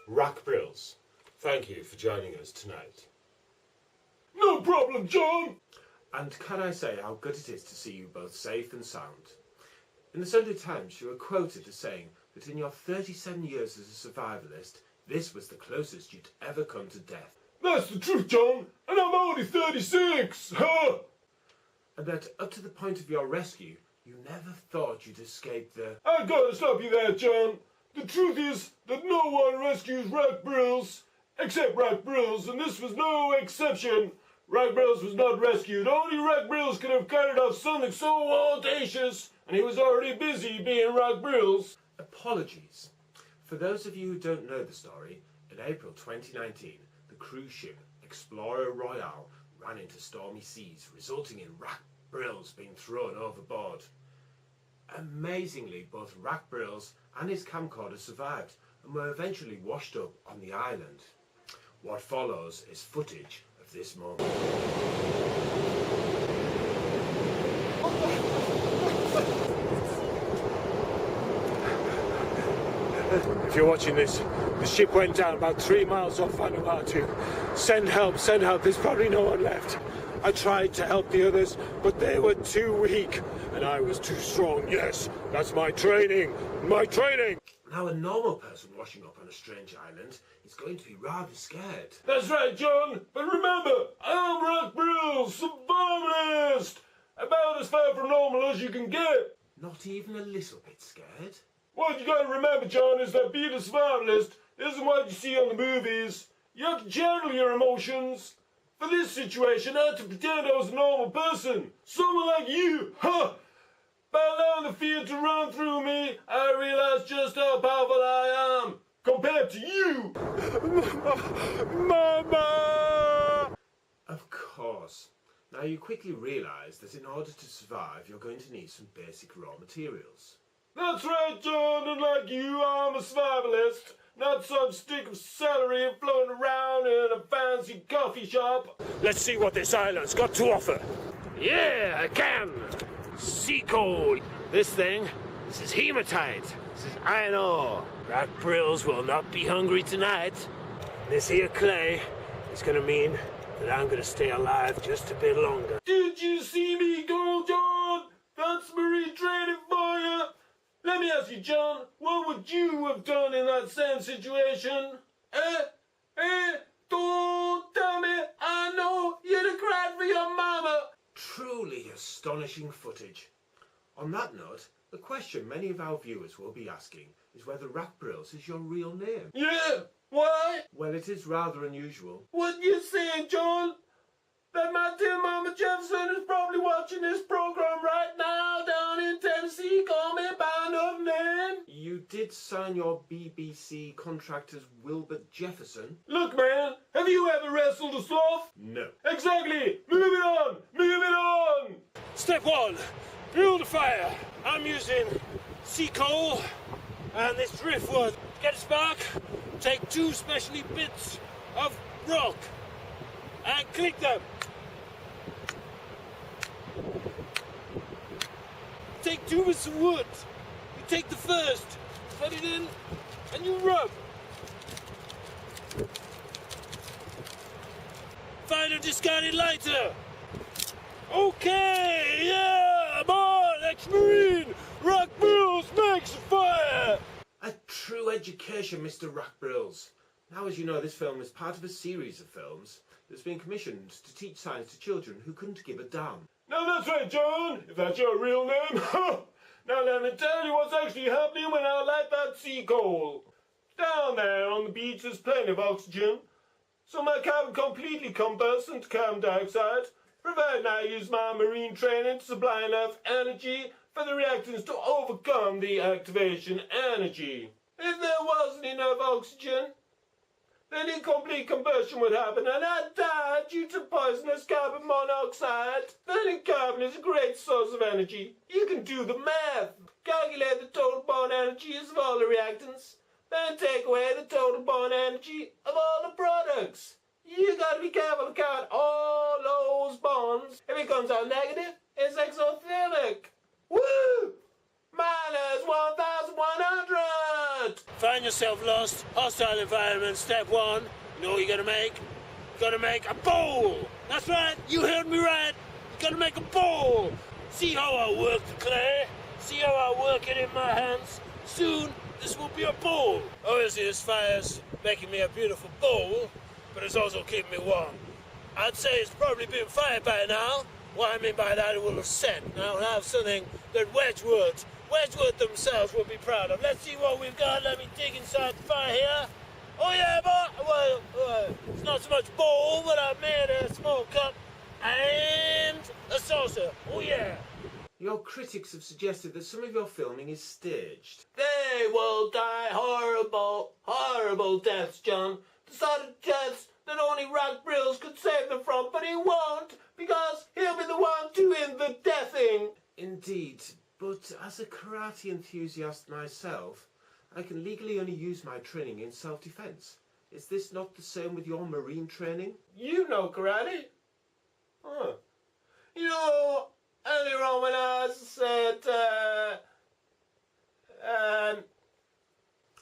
Rack Brills, thank you for joining us tonight. No problem, John! And can I say how good it is to see you both safe and sound? In the Sunday Times you were quoted as saying that in your 37 years as a survivalist, this was the closest you'd ever come to death. That's the truth, John, and I'm only 36, huh? And that up to the point of your rescue, you never thought you'd escape the... I gotta stop you there, John. The truth is that no one rescues Rack Brills, except Rack Brills, and this was no exception. Rack Brills was not rescued. Only Rack Brills could have carried out something so audacious, and he was already busy being Rack Brills. Apologies. For those of you who don't know the story, in April 2019, the cruise ship Explorer Royale ran into stormy seas, resulting in Rack Brills being thrown overboard. Amazingly, both Rack Brills and his camcorder survived and were eventually washed up on the island. What follows is footage of this moment. If you're watching this, the ship went down about 3 miles off Vanuatu. Send help, there's probably no one left. I tried to help the others, but they were too weak, and I was too strong. Yes, that's my training. Now a normal person washing up on a strange island is going to be rather scared. That's right, John, but remember, I'm Rack Brills, survivalist! About as far from normal as you can get. Not even a little bit scared? What you gotta remember, John, is that being a survivalist isn't what you see on the movies. You have to channel your emotions. For this situation, I had to pretend I was a normal person. Someone like you, huh? By allowing the fear to run through me, I realized just how powerful I am. Compared to you. Mama! Of course. Now you quickly realise that in order to survive, you're going to need some basic raw materials. That's right, John, and like you, I'm a survivalist. Not some stick of celery floating around in a fancy coffee shop. Let's see what this island's got to offer. Yeah, I can. Sea coal. This is hematite. This is iron ore. Rack Brills will not be hungry tonight. This here clay is going to mean that I'm going to stay alive just a bit longer. Did you see me go, John? That's marine training for you. Let me ask you, John, what would you have done in that same situation? Don't tell me. I know you'd have cried for your mama. Truly astonishing footage. On that note, the question many of our viewers will be asking is whether Rack Brills is your real name. Yeah, why? Well, it is rather unusual. What you saying, John? That my dear Mama Jefferson is probably watching this program right now down in Tennessee. Call me by another name. You did sign your BBC contract as Wilbert Jefferson. Look, man, have you ever wrestled a sloth? No. Exactly. Move it on. Move it on. Step 1, build a fire. I'm using sea coal and this driftwood. Get a spark, take 2 specialty bits of rock and click them. Take 2 bits of wood. You take the first, put it in, and you rub. Find a discarded lighter. Okay, yeah, I'm on, ex-marine. Rack Brills makes a fire. A true education, Mr. Rack Brills. Now, as you know, this film is part of a series of films that's been commissioned to teach science to children who couldn't give a damn. No, that's right, John, if that's your real name. Now let me tell you what's actually happening when I light that sea coal. Down there on the beach there's plenty of oxygen, so my carbon completely combusts into carbon dioxide, providing I use my marine training to supply enough energy for the reactants to overcome the activation energy. If there wasn't enough oxygen, then incomplete combustion would happen and I'd die due to poisonous carbon monoxide. Burning carbon is a great source of energy. You can do the math. Calculate the total bond energies of all the reactants, then take away the total bond energy of all the products. You gotta be careful to count all those bonds. If it comes out negative, it's exothermic. Woo! Minus 1,100! Find yourself lost, hostile environment, step one. You know what you're gonna make? You're gonna make a bowl! That's right, you heard me right! You're gonna make a bowl! See how I work the clay? See how I work it in my hands? Soon, this will be a bowl. Obviously, this fire's making me a beautiful bowl, but it's also keeping me warm. I'd say it's probably been fired by now. What I mean by that, it will have set. Now I'll have something that Wedgwood themselves will be proud of. Let's see what we've got. Let me dig inside the fire here. Oh yeah, boy. Well, it's not so much bowl, but I've made a small cup and a saucer. Oh yeah. Your critics have suggested that some of your filming is staged. They will die horrible, horrible deaths, John. The sort of deaths that only Rack Brills could save them from, but he won't, because he'll be the one doing the deathing. Indeed, but as a karate enthusiast myself, I can legally only use my training in self-defense. Is this not the same with your marine training? You know karate? Huh. You know, earlier on when I said,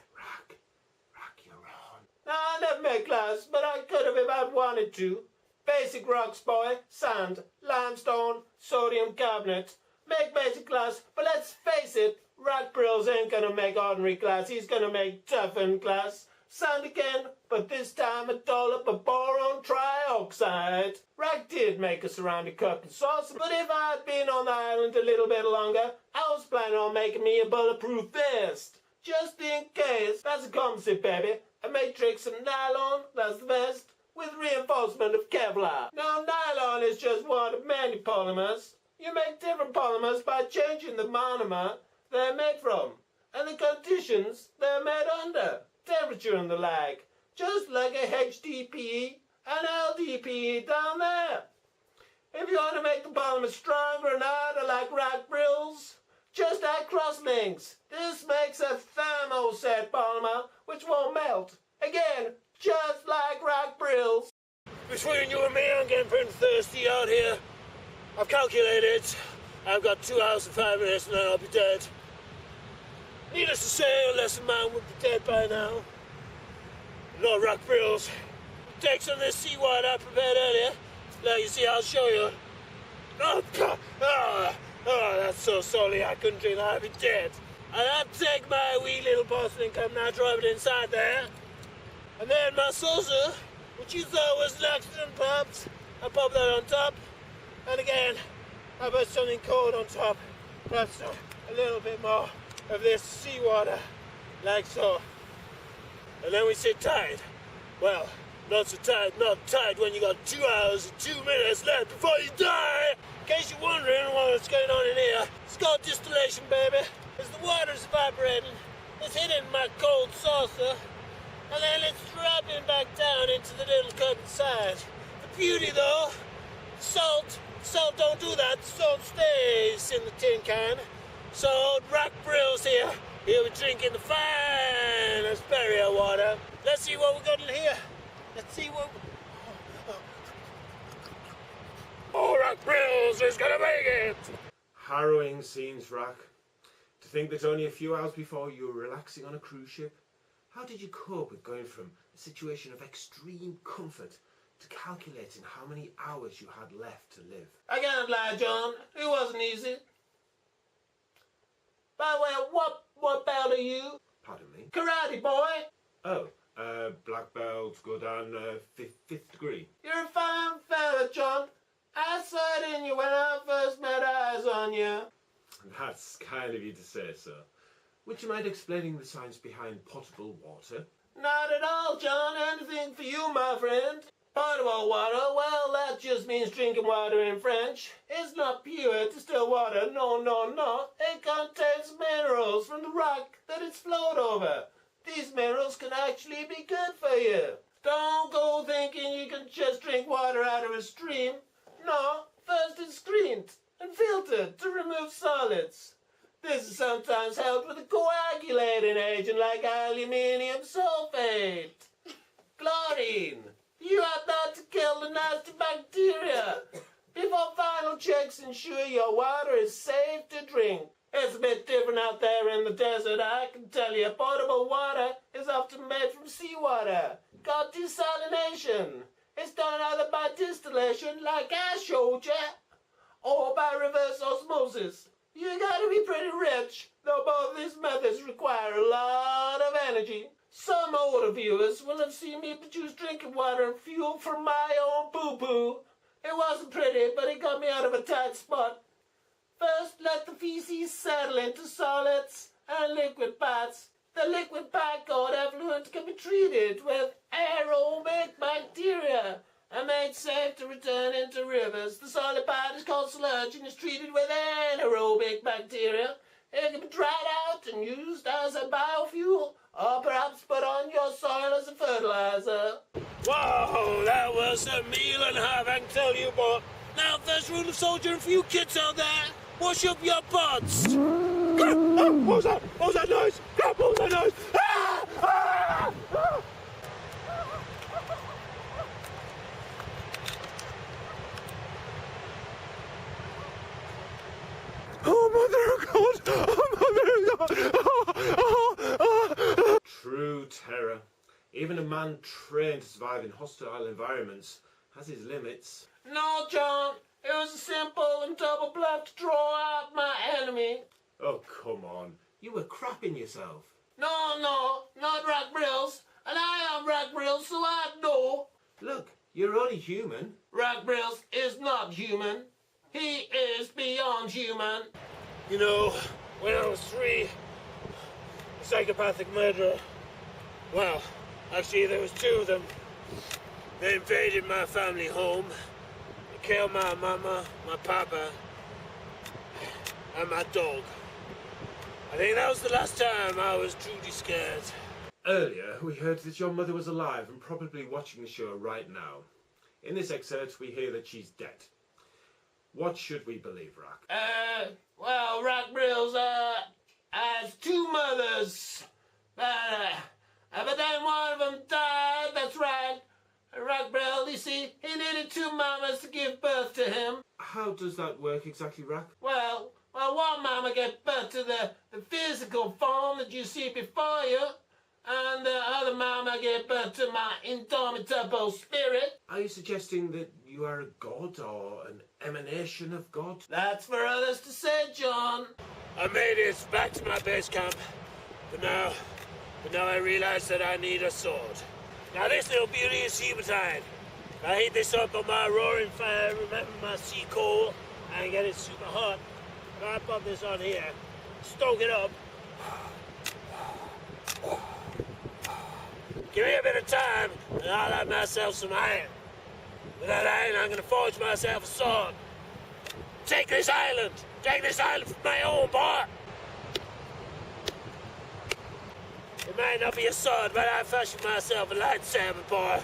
Rack, you're on. no, I never made class, but I could have if I'd wanted to. Basic rocks, boy. Sand, limestone, sodium carbonate. Make basic glass, but let's face it, Rack Brills ain't gonna make ordinary glass, he's gonna make toughened glass. Sand again, but this time a dollop of boron trioxide. Rack did make a ceramic cup and saucer, but if I'd been on the island a little bit longer, I was planning on making me a bulletproof vest. Just in case. That's a composite, baby. A matrix of nylon, that's the vest, with reinforcement of Kevlar. Now, nylon is just one of many polymers. You make different polymers by changing the monomer they're made from, and the conditions they're made under, temperature and the like, just like a HDPE and LDPE down there. If you want to make the polymer stronger and harder like Rack Brills, just add crosslinks. This makes a thermoset polymer which won't melt. Again, just like Rack Brills. Between you and me, I'm getting pretty thirsty out here. I've calculated. I've got 2 hours and 5 minutes and then I'll be dead. Needless to say, a lesser man would be dead by now. Lord Rack Brills, take some of this seawater I prepared earlier. Now you see, I'll show you. Oh, God. That's so salty I couldn't drink that. I'd be dead. And I'd take my wee little porcelain cup and I'd drop it inside there. And then my saucer, which you thought was an accident perhaps, I pop that on top. And again, I put something cold on top. Perhaps a little bit more of this seawater, like so. And then we sit tight. Well, not so tight, not tight when you got 2 hours and 2 minutes left before you die. In case you're wondering what's going on in here, it's called distillation, baby. As the water's evaporating, it's hitting my cold saucer, and then it's dropping back down into the little cup inside. The beauty, though, salt don't do that. Salt stays in the tin can. So Rack Brills here, he'll be drinking the finest barrier water. Let's see what we got in here. Let's see what. Oh, Rack Brills is gonna make it. Harrowing scenes, Rack. To think that only a few hours before you were relaxing on a cruise ship. How did you cope with going from a situation of extreme comfort to calculating how many hours you had left to live? I can't lie, John. It wasn't easy. By the way, what belt are you? Pardon me? Karate, boy. Oh, black belt, good on fifth degree. You're a fine fella, John. I saw it in you when I first met eyes on you. That's kind of you to say so. Would you mind explaining the science behind potable water? Not at all, John. Anything for you, my friend. Potable water, well, that just means drinking water in French. It's not pure distilled water, no. It contains minerals from the rock that it's flowed over. These minerals can actually be good for you. Don't go thinking you can just drink water out of a stream. No, first it's screened and filtered to remove solids. This is sometimes helped with a coagulating agent like aluminium sulfate. Chlorine. You have not to kill the nasty bacteria before final checks ensure your water is safe to drink. It's a bit different out there in the desert, I can tell you. Potable water is often made from seawater. Got desalination. It's done either by distillation, like I showed you, or by reverse osmosis. You gotta be pretty rich, though both these methods require a lot of energy. Some older viewers will have seen me produce drinking water and fuel from my own poo-poo. It wasn't pretty, but it got me out of a tight spot. First, let the feces settle into solids and liquid parts. The liquid part called effluent can be treated with aerobic bacteria and made safe to return into rivers. The solid part is called sludge and is treated with anaerobic bacteria. It can be dried out and used as a biofuel, or perhaps put on your soil as a fertilizer. Whoa, that was a meal and a half, I can tell you, but Now, first rule of soldier and for you kids out there, wash up your butts. what was that? What was that noise? What was that noise? Ah! Ah! Ah! Oh, Mother of God! Oh, Mother of God! True terror. Even a man trained to survive in hostile environments has his limits. No, John, it was a simple and double bluff to draw out my enemy. Oh, come on. You were crapping yourself. No, not Rack Brills. And I am Rack Brills, so I know. Look, you're only human. Rack Brills is not human. He is beyond human. You know, when I was 3, a psychopathic murderer. Well, actually, there was 2 of them. They invaded my family home. They killed my mama, my papa, and my dog. I think that was the last time I was truly scared. Earlier, we heard that your mother was alive and probably watching the show right now. In this excerpt, we hear that she's dead. What should we believe, Rack? Well, Rack Brills, has 2 mothers. But then one of them died, that's right. Rack Brill, you see, he needed 2 mamas to give birth to him. How does that work exactly, Rack? Well, one mama gave birth to the physical form that you see before you, and the other mama gave birth to my indomitable spirit. Are you suggesting that you are a god or an emanation of God? That's for others to say, John. I made it back to my base camp, but now I realize that I need a sword. Now this little beauty is hematite. I heat this up on my roaring fire, remember my sea coal, and get it super hot. And I put this on here, stoke it up. Give me a bit of time, and I'll have myself some iron. With that iron, I'm gonna forge myself a sword. Take this island for my own, boy. It might not be a sword, but I fashioned myself a lightsaber, boy,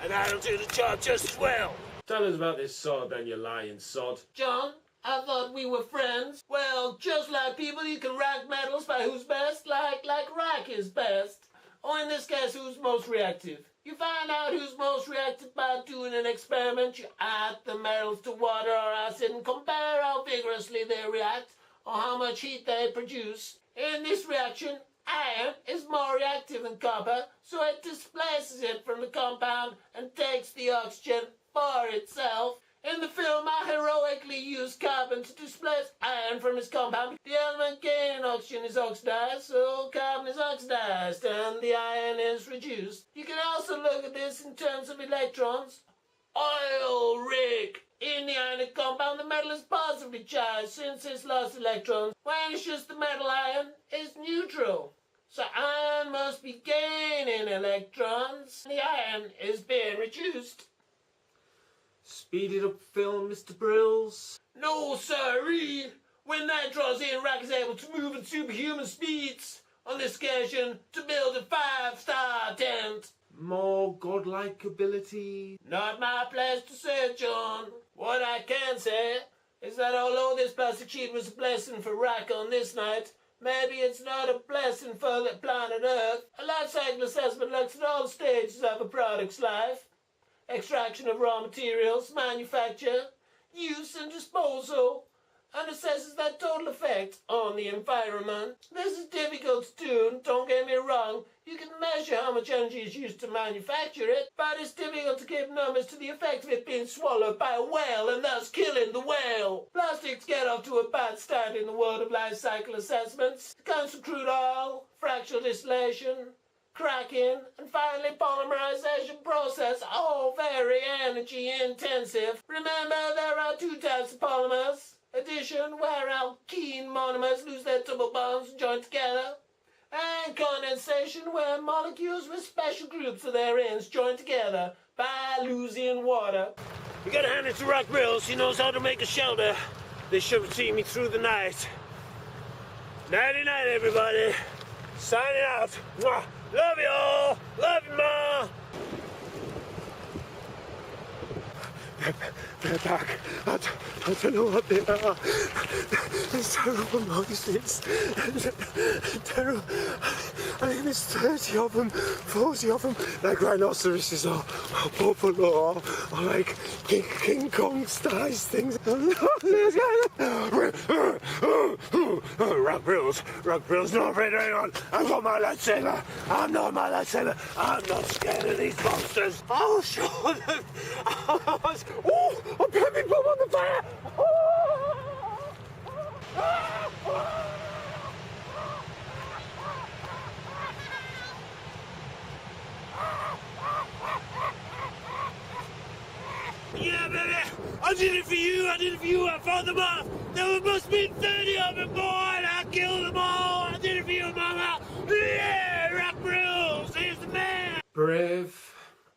and that'll do the job just as well. Tell us about this sword then, you lying sod. John, I thought we were friends. Well, just like people, you can rank medals by who's best, like Rack is best. Or in this case, who's most reactive. You find out who's most reactive by doing an experiment. You add the metals to water or acid and compare how vigorously they react or how much heat they produce. In this reaction, iron is more reactive than copper, so it displaces it from the compound and takes the oxygen for itself. In the film, I heroically used carbon to displace iron from its compound. The element gaining oxygen is oxidized, so carbon is oxidized, and the iron is reduced. You can also look at this in terms of electrons. Oil rig. In the ionic compound, the metal is positively charged since it's lost electrons. When it's just the metal ion, it's neutral. So iron must be gaining electrons. The iron is being reduced. Speeded up film, Mr. Brills? No, sirree. When night draws in, Rack is able to move at superhuman speeds. On this occasion, to build a 5-star tent. More godlike ability? Not my place to say, John. What I can say is that although this plastic sheet was a blessing for Rack on this night, maybe it's not a blessing for the planet Earth. A life cycle assessment looks at all stages of a product's life. Extraction of raw materials, manufacture, use and disposal. and assesses their total effect on the environment. This is difficult to do, don't get me wrong. You can measure how much energy is used to manufacture it, but it's difficult to give numbers to the effect of it being swallowed by a whale and thus killing the whale. Plastics get off to a bad start in the world of life cycle assessments. It comes from crude oil, fractional distillation, cracking, and finally polymerization process, all very energy intensive. Remember, there are two types of polymers. Addition, where alkene monomers lose their double bonds and join together. And condensation, where molecules with special groups of their ends join together by losing water. You gotta hand it to Rack Brills. He knows how to make a shelter. They should have seen me through the night. Nighty night, everybody. Signing out. Mwah. Love you all. Love you, Ma. They're back. I don't know what they are. There's terrible noises. Terrible. I think there's 30 of them, 40 of them, like rhinoceroses or buffalo or like King Kong size things. Rack Brills, not afraid of anyone. I've got my lightsaber. I'm not my lightsaber. I'm not scared of these monsters. I'll show them. Oh, a pepper bomb on the fire! Yeah, baby! I did it for you! I fought them off! There must be 30 of them, boy! I killed them all! I did it for you, Mama! Yeah! Rack Brills! Here's the man! Brave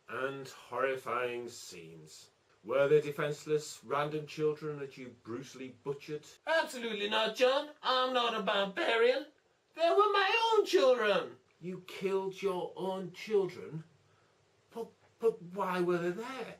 and horrifying scenes. Were they defenseless, random children that you brutally butchered? Absolutely not, John. I'm not a barbarian. They were my own children. You killed your own children? But why were they there?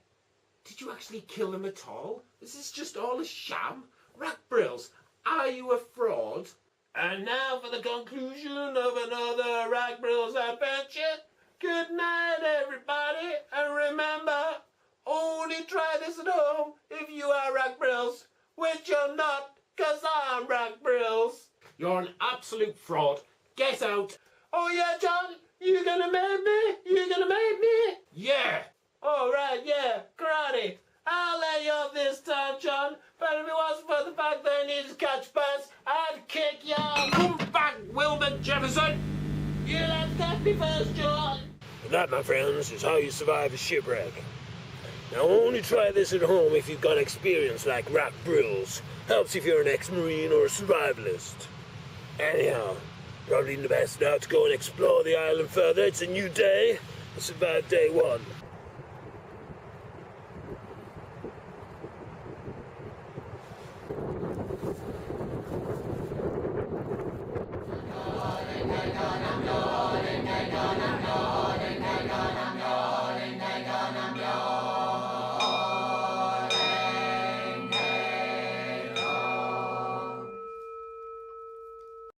Did you actually kill them at all? Is this just all a sham? Rack Brills, are you a fraud? And now for the conclusion of another Rack Brills adventure. Good night, everybody. And remember, only try this at home if you are Rack Brills, which you're not, 'cause I'm Rack Brills. You're an absolute fraud. Get out. Oh yeah, John? You gonna make me? You gonna make me? Yeah. All right, yeah, karate. I'll let you off this time, John, but if it wasn't for the fact that I needed to catch bus, I'd kick you out. Come back, Wilbur Jefferson. You let's catch me first, John. And that, my friends, is how you survive a shipwreck. Now, only try this at home if you've got experience like Rack Brills. Helps if you're an ex-marine or a survivalist. Anyhow, probably the best now to go and explore the island further. It's a new day. I survived day one.